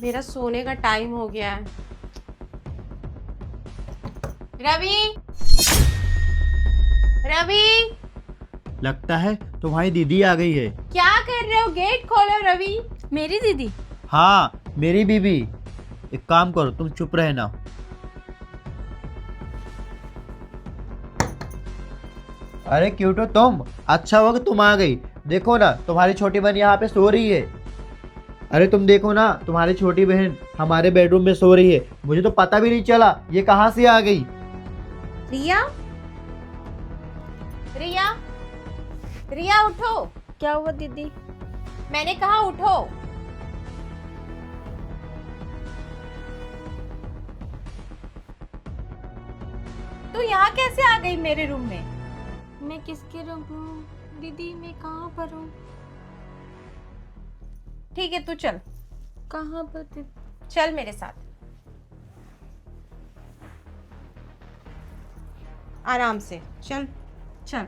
मेरा सोने का टाइम हो गया है। रवि, रवि, लगता है तुम्हारी दीदी आ गई है। क्या कर रहे हो? गेट खोलो रवि। मेरी दीदी? हाँ, मेरी बीबी। एक काम करो, तुम चुप रहना। अरे क्यूटो तुम, अच्छा हुआ कि तुम आ गई। देखो ना, तुम्हारी छोटी बहन यहाँ पे सो रही है। अरे तुम देखो ना, तुम्हारी छोटी बहन हमारे बेडरूम में सो रही है। मुझे तो पता भी नहीं चला ये कहाँ से आ गई। रिया, रिया, रिया उठो। क्या हुआ दीदी? मैंने कहा उठो। तू यहाँ कैसे आ गई मेरे रूम में? मैं किसके रूम हूँ दीदी? मैं कहाँ पर हूँ? ठीक है, तू चल, कहाँ पर दीदी? चल मेरे साथ। आराम से चल, चल।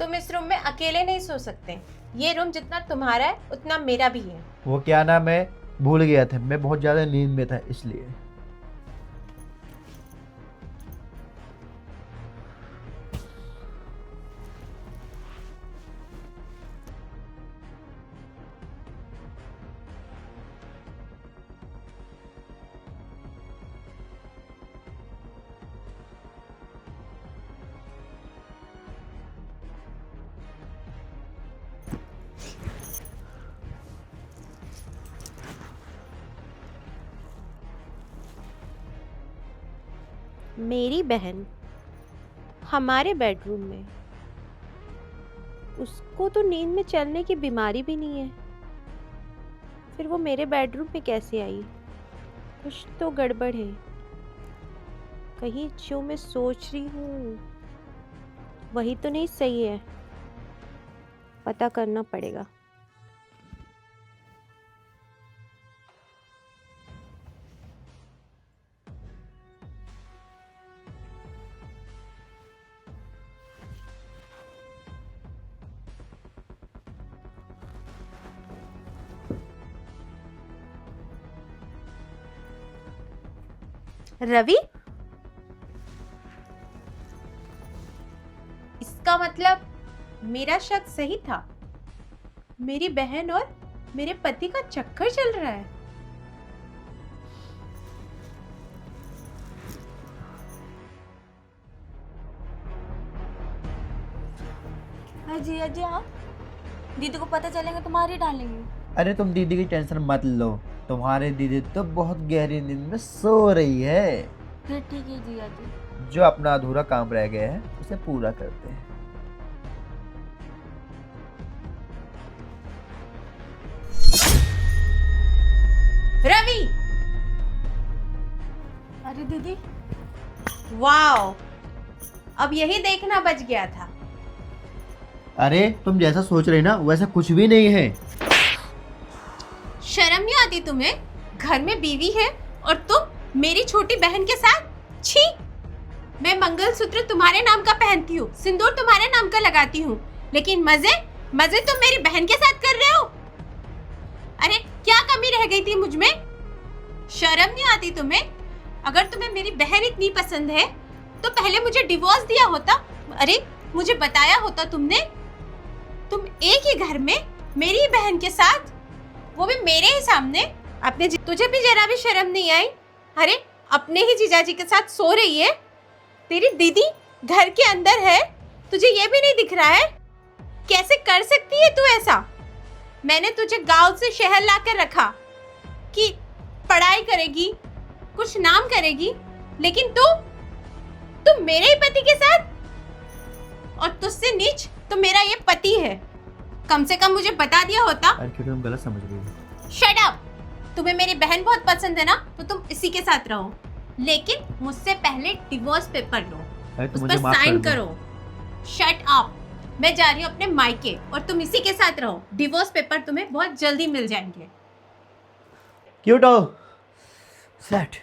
तुम इस रूम में अकेले नहीं सो सकते। ये रूम जितना तुम्हारा है उतना मेरा भी है। वो क्या नाम है, भूल गया था, मैं बहुत ज्यादा नींद में था इसलिए। मेरी बहन हमारे बेडरूम में, उसको तो नींद में चलने की बीमारी भी नहीं है, फिर वो मेरे बेडरूम में कैसे आई? कुछ तो गड़बड़ है। कहीं जो मैं सोच रही हूँ वही तो नहीं सही है। पता करना पड़ेगा। रवि, इसका मतलब मेरा शक सही था। मेरी बहन और मेरे पति का चक्कर चल रहा है। अजी अजी आप दीदी को पता चलेगा तो मार ही डालेंगे। अरे तुम दीदी की टेंशन मत लो, तुम्हारी दीदी तो बहुत गहरी नींद में सो रही है। फिर ठीक है जी अजी। जो अपना अधूरा काम रह गया है उसे पूरा करते हैं। रवि, अरे दीदी, वाओ, अब यही देखना बच गया था। अरे तुम जैसा सोच रही ना वैसा कुछ भी नहीं है। शर्म नहीं आती तुम्हें? घर में बीवी है और तुम मेरी छोटी बहन के साथ? छी! मैं मंगलसूत्र तुम्हारे नाम का पहनती हूँ, सिंदूर तुम्हारे नाम का लगाती हूँ, लेकिन मजे मजे तुम मेरी बहन के साथ कर रहे हो। अरे क्या कमी रह गई थी मुझ में? शर्म नहीं आती तुम्हें? अगर तुम्हें मेरी बहन इतनी पसंद है तो पहले मुझे डिवोर्स दिया होता। अरे मुझे बताया होता तुमने। तुम एक ही घर में मेरी ही बहन के साथ, वो भी मेरे ही सामने। तुझे भी जरा भी शर्म नहीं आई? अरे अपने ही जीजाजी के साथ सो रही है। तेरी दीदी घर के अंदर है, तुझे ये भी नहीं दिख रहा है? कैसे कर सकती है तू ऐसा? मैंने तुझे गांव से शहर ला कर रखा कि पढ़ाई करेगी, कुछ नाम करेगी, लेकिन तू मेरे ही पति के साथ। और तुझसे नीच तो मेरा ये पति है। कम से कम मुझे बता दिया होता। अरे क्यों तुम गलत समझ रही हो। Shut up! तुम्हें मेरी बहन बहुत पसंद है ना, तो तुम इसी के साथ रहो, लेकिन मुझसे पहले डिवोर्स पेपर लो, अरे उस तुम पर मुझे माफ साइन कर दो। करो। Shut up! मैं जा रही हूँ अपने मायके और तुम इसी के साथ रहो। डिवोर्स पेपर तुम्हें बहुत जल्दी मिल जाएंगे। Quito set.